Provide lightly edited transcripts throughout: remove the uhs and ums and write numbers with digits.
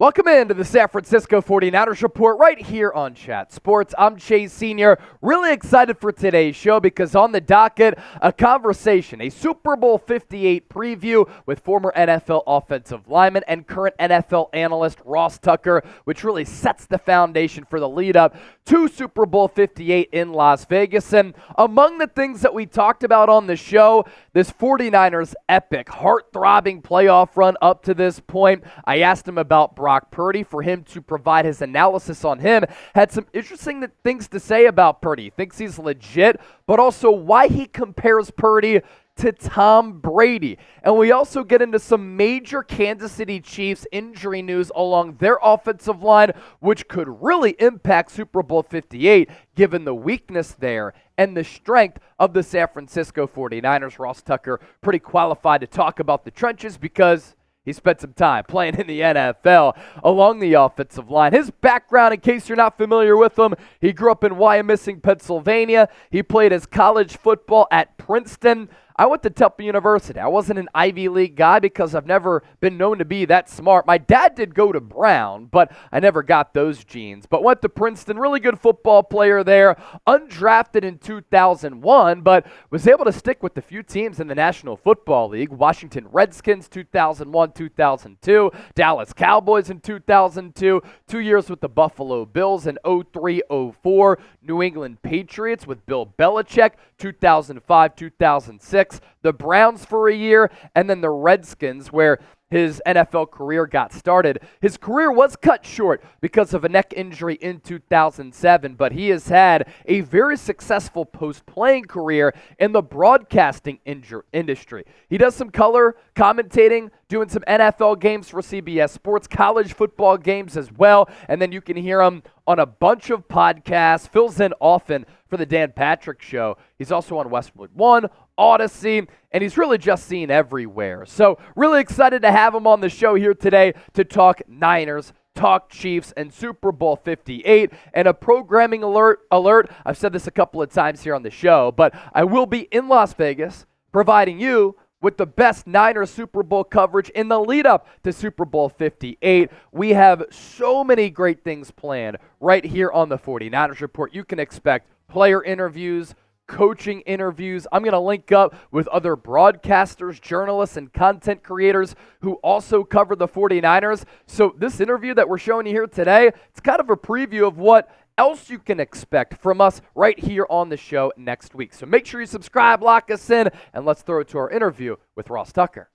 Welcome into the San Francisco 49ers Report right here on Chat Sports. I'm Chase Sr. Really excited for today's show because on the docket, a conversation, a Super Bowl 58 preview with former NFL offensive lineman and current NFL analyst Ross Tucker, which really sets the foundation for the lead up to Super Bowl 58 in Las Vegas. And among the things that we talked about on the show, this 49ers epic, heart-throbbing playoff run up to this point. I asked him about Brock Purdy for him to provide his analysis on him. Had some interesting things to say about Purdy. Thinks he's legit, but also why he compares Purdy to Tom Brady. And we also get into some major Kansas City Chiefs injury news along their offensive line, which could really impact Super Bowl 58 given the weakness there and the strength of the San Francisco 49ers. Ross Tucker pretty qualified to talk about the trenches because he spent some time playing in the NFL along the offensive line. His background, in case you're not familiar with him, he grew up in Wyomissing, Pennsylvania. He played his college football at Princeton. I went to Temple University. I wasn't an Ivy League guy because I've never been known to be that smart. My dad did go to Brown, but I never got those genes. But went to Princeton, really good football player there, undrafted in 2001, but was able to stick with a few teams in the National Football League. Washington Redskins 2001, 2002, Dallas Cowboys in 2002, 2 years with the Buffalo Bills in 03, 04, New England Patriots with Bill Belichick, 2005, 2006, the Browns for a year, and then the Redskins, where his NFL career got started. His career was cut short because of a neck injury in 2007, but he has had a very successful post-playing career in the broadcasting industry. He does some color commentating, doing some NFL games for CBS Sports, college football games as well, and then you can hear him on a bunch of podcasts, fills in often for the Dan Patrick Show. He's also on Westwood 1, Audacy, and he's really just seen everywhere. So really excited to have him on the show here today to talk Niners, talk Chiefs, and Super Bowl 58. And a programming alert, I've said this a couple of times here on the show, but I will be in Las Vegas providing you with the best Niners Super Bowl coverage in the lead up to Super Bowl 58. We have so many great things planned right here on the 49ers Report. You can expect player interviews, coaching interviews. I'm going to link up with other broadcasters, journalists, and content creators who also cover the 49ers. So this interview that we're showing you here today, it's kind of a preview of what else you can expect from us right here on the show next week. So make sure you subscribe, lock us in, and let's throw it to our interview with Ross Tucker.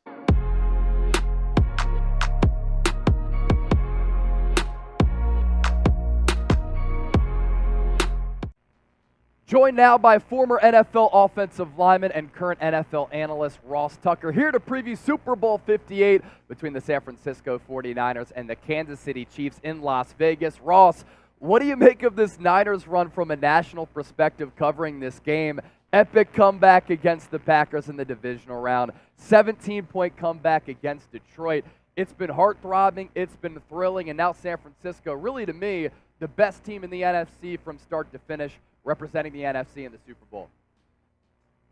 Joined now by former NFL offensive lineman and current NFL analyst Ross Tucker, here to preview Super Bowl 58 between the San Francisco 49ers and the Kansas City Chiefs in Las Vegas. Ross, what do you make of this Niners run from a national perspective covering this game? Epic comeback against the Packers in the divisional round, 17-point comeback against Detroit. It's been heart-throbbing, it's been thrilling, and now San Francisco, really to me, the best team in the NFC from start to finish, representing the NFC in the Super Bowl.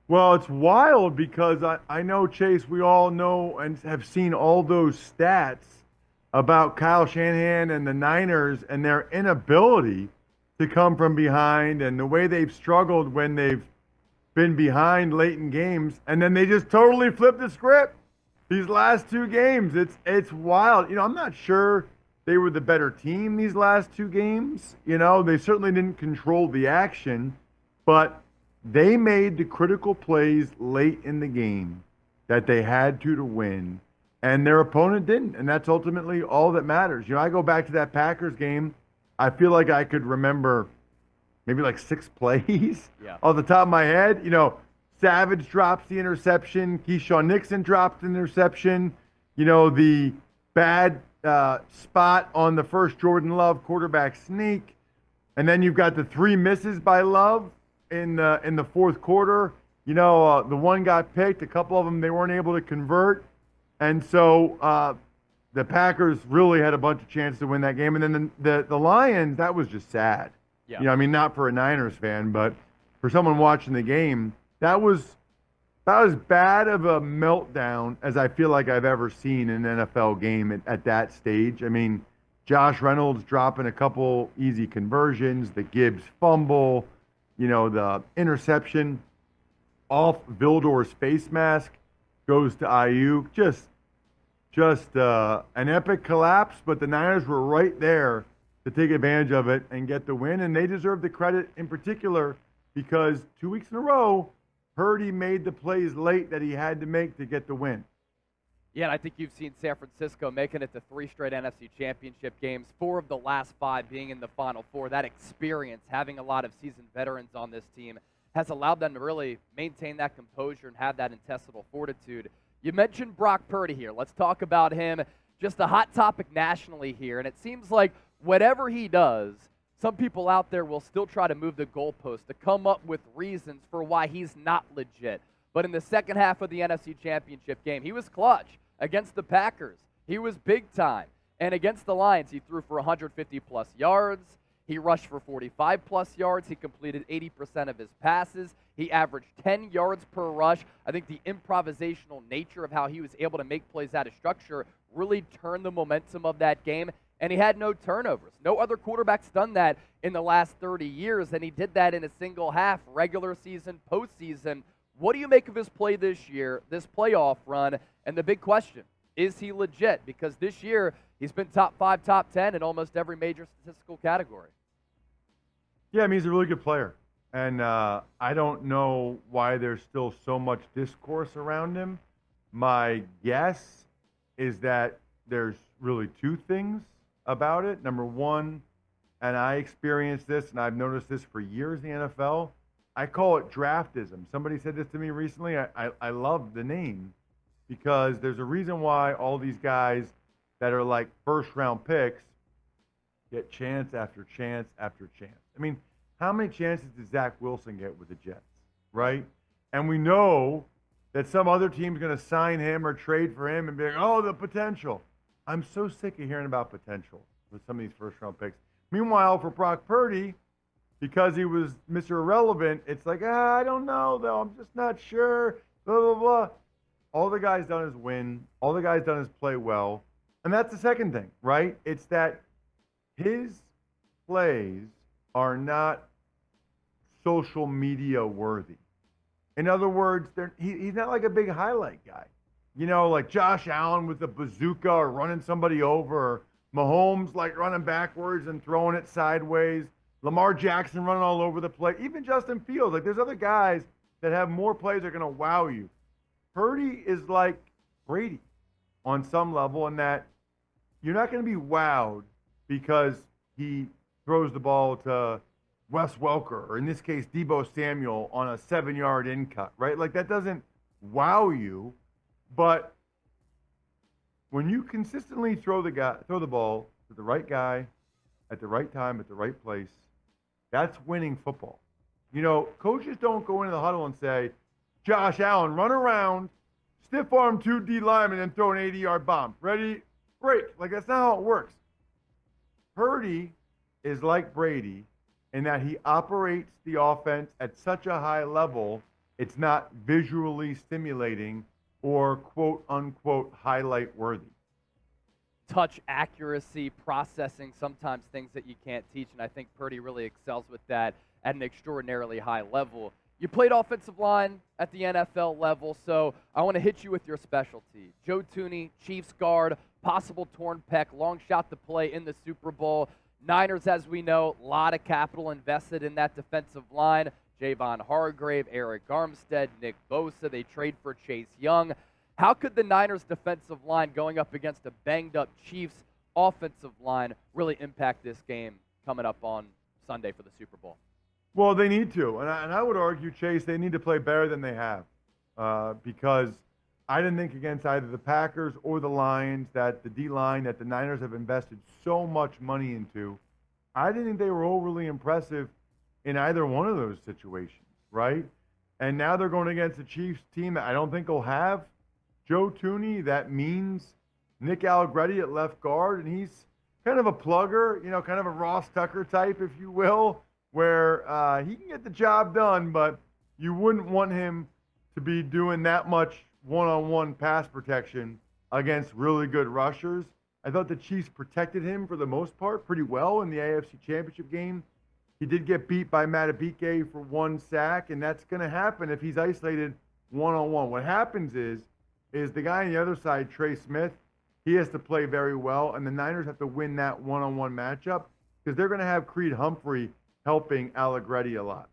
Well, it's wild because I know, Chase, we all know and have seen all those stats about Kyle Shanahan and the Niners and their inability to come from behind and the way they've struggled when they've been behind late in games, and then they just totally flipped the script these last two games. It's wild. I'm not sure they were the better team these last two games. They certainly didn't control the action, but they made the critical plays late in the game that they had to win, and their opponent didn't, and that's ultimately all that matters. I go back to that Packers game. I feel like I could remember maybe like 6 plays off the top of my head. Savage drops the interception. Keyshawn Nixon drops the interception. The bad spot on the first Jordan Love quarterback sneak, and then you've got the 3 misses by Love in the fourth quarter. The one got picked, a couple of them they weren't able to convert, and so the Packers really had a bunch of chances to win that game. And then the Lions, that was just sad. Not for a Niners fan, but for someone watching the game, that was about as bad of a meltdown as I feel like I've ever seen in an NFL game at that stage. Josh Reynolds dropping a couple easy conversions, the Gibbs fumble, the interception off Vildor's face mask goes to Ayuk. Just an epic collapse, but the Niners were right there to take advantage of it and get the win, and they deserve the credit in particular because 2 weeks in a row, Purdy made the plays late that he had to make to get the win. Yeah, and I think you've seen San Francisco making it to 3 straight NFC Championship games, 4 of the last 5 being in the Final Four. That experience, having a lot of seasoned veterans on this team, has allowed them to really maintain that composure and have that intestinal fortitude. You mentioned Brock Purdy here. Let's talk about him. Just a hot topic nationally here, and it seems like whatever he does, some people out there will still try to move the goalpost to come up with reasons for why he's not legit. But in the second half of the NFC Championship game, he was clutch against the Packers. He was big time. And against the Lions, he threw for 150-plus yards. He rushed for 45-plus yards. He completed 80% of his passes. He averaged 10 yards per rush. I think the improvisational nature of how he was able to make plays out of structure really turned the momentum of that game, and he had no turnovers. No other quarterback's done that in the last 30 years, and he did that in a single half, regular season, postseason. What do you make of his play this year, this playoff run? And the big question, is he legit? Because this year, he's been top 5, top 10 in almost every major statistical category. Yeah, I mean, he's a really good player. And I don't know why there's still so much discourse around him. My guess is that there's really 2 things about it. Number one, and I experienced this, and I've noticed this for years in the NFL, I call it draftism. Somebody said this to me recently. I love the name because there's a reason why all these guys that are like first-round picks get chance after chance after chance. I mean, how many chances did Zach Wilson get with the Jets, right? And we know that some other team's going to sign him or trade for him and be like, oh, the potential. I'm so sick of hearing about potential with some of these first-round picks. Meanwhile, for Brock Purdy, because he was Mr. Irrelevant, it's like, I don't know, though. I'm just not sure, blah, blah, blah. All the guy's done is win. All the guy's done is play well. And that's the second thing, right? It's that his plays are not social media worthy. In other words, he's not like a big highlight guy. Like Josh Allen with a bazooka or running somebody over, or Mahomes like running backwards and throwing it sideways, Lamar Jackson running all over the place, even Justin Fields. Like there's other guys that have more plays that are going to wow you. Purdy is like Brady on some level in that you're not going to be wowed because he throws the ball to Wes Welker, or in this case, Deebo Samuel on a 7-yard in cut, right? Like that doesn't wow you, but when you consistently throw the ball to the right guy at the right time at the right place, that's winning football. Coaches don't go into the huddle and say, Josh Allen, run around, stiff arm 2 D linemen and throw an 80-yard bomb. Ready? Break. Like that's not how it works. Purdy is like Brady in that he operates the offense at such a high level, it's not visually stimulating or quote-unquote highlight-worthy. Touch accuracy, processing, sometimes things that you can't teach, and I think Purdy really excels with that at an extraordinarily high level. You played offensive line at the NFL level, so I want to hit you with your specialty. Joe Thuney, Chiefs guard, possible torn pec, long shot to play in the Super Bowl. Niners, as we know, a lot of capital invested in that defensive line. Javon Hargrave, Eric Armstead, Nick Bosa. They trade for Chase Young. How could the Niners' defensive line going up against a banged-up Chiefs offensive line really impact this game coming up on Sunday for the Super Bowl? Well, they need to. And I would argue, Chase, they need to play better than they have because I didn't think against either the Packers or the Lions that the D-line that the Niners have invested so much money into, I didn't think they were overly impressive in either one of those situations, right? And now they're going against a Chiefs team that I don't think will have Joe Thuney. That means Nick Allegretti at left guard, and he's kind of a plugger, kind of a Ross Tucker type, if you will, where he can get the job done, but you wouldn't want him to be doing that much one-on-one pass protection against really good rushers. I thought the Chiefs protected him for the most part pretty well in the AFC Championship game. He did get beat by Matabike for 1 sack, and that's going to happen if he's isolated one-on-one. What happens is the guy on the other side, Trey Smith, he has to play very well, and the Niners have to win that one-on-one matchup because they're going to have Creed Humphrey helping Allegretti a lot.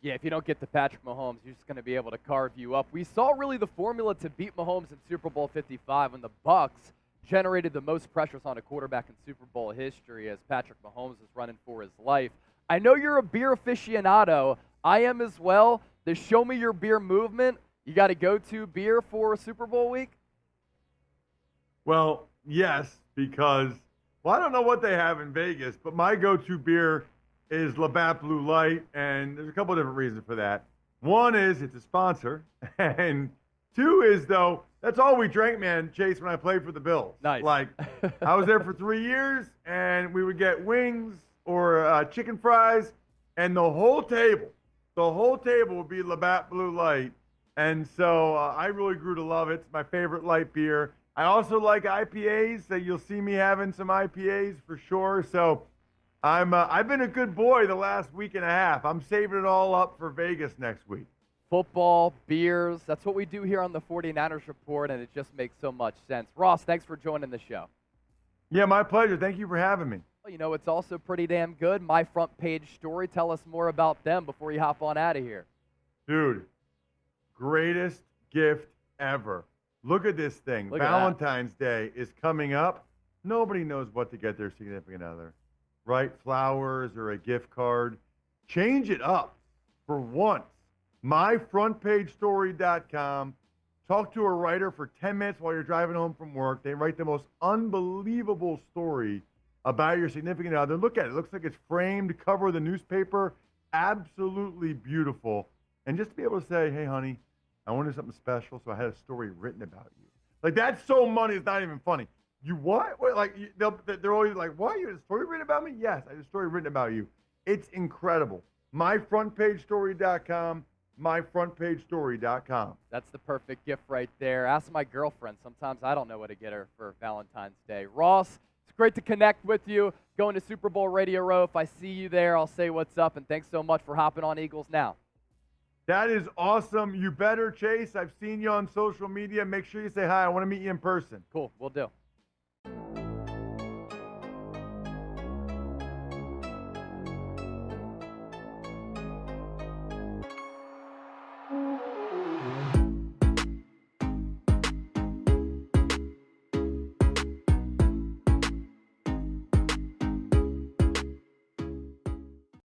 Yeah, if you don't get to Patrick Mahomes, you're just going to be able to carve you up. We saw really the formula to beat Mahomes in Super Bowl 55 when the Bucs generated the most pressures on a quarterback in Super Bowl history as Patrick Mahomes is running for his life. I know you're a beer aficionado. I am as well. The show me your beer movement. You got a go-to beer for Super Bowl week? Well, yes, because, I don't know what they have in Vegas, but my go-to beer is Labatt Blue Light, and there's a couple of different reasons for that. One is it's a sponsor, and two is, though, that's all we drank, man, Chase, when I played for the Bills. Nice. Like, I was there for 3 years, and we would get wings or chicken fries, and the whole table would be Labatt Blue Light. And so I really grew to love it. It's my favorite light beer. I also like IPAs, so you'll see me having some IPAs for sure. So I've been a good boy the last week and a half. I'm saving it all up for Vegas next week. Football, beers, that's what we do here on the 49ers Report, and it just makes so much sense. Ross, thanks for joining the show. Yeah, my pleasure. Thank you for having me. Well, you know, it's also pretty damn good. My Front Page Story. Tell us more about them before you hop on out of here. Dude, greatest gift ever. Look at this thing. Look at Valentine's Day is coming up. Nobody knows what to get their significant other, right? Flowers or a gift card. Change it up for once. MyFrontPageStory.com. Talk to a writer for 10 minutes while you're driving home from work. They write the most unbelievable story about your significant other. Look at it. It looks like it's framed, cover of the newspaper. Absolutely beautiful. And just to be able to say, hey, honey, I wanted something special, so I had a story written about you. Like, that's so money, it's not even funny. You what? Like, they're always like, what? You had a story written about me? Yes, I had a story written about you. It's incredible. MyFrontPageStory.com. MyFrontPageStory.com. That's the perfect gift right there. Ask my girlfriend. Sometimes I don't know what to get her for Valentine's Day. Ross, it's great to connect with you. Going to Super Bowl Radio Row. If I see you there, I'll say what's up, and thanks so much for hopping on Eagles Now. That is awesome. You better, Chase. I've seen you on social media. Make sure you say hi. I want to meet you in person. Cool, we'll do.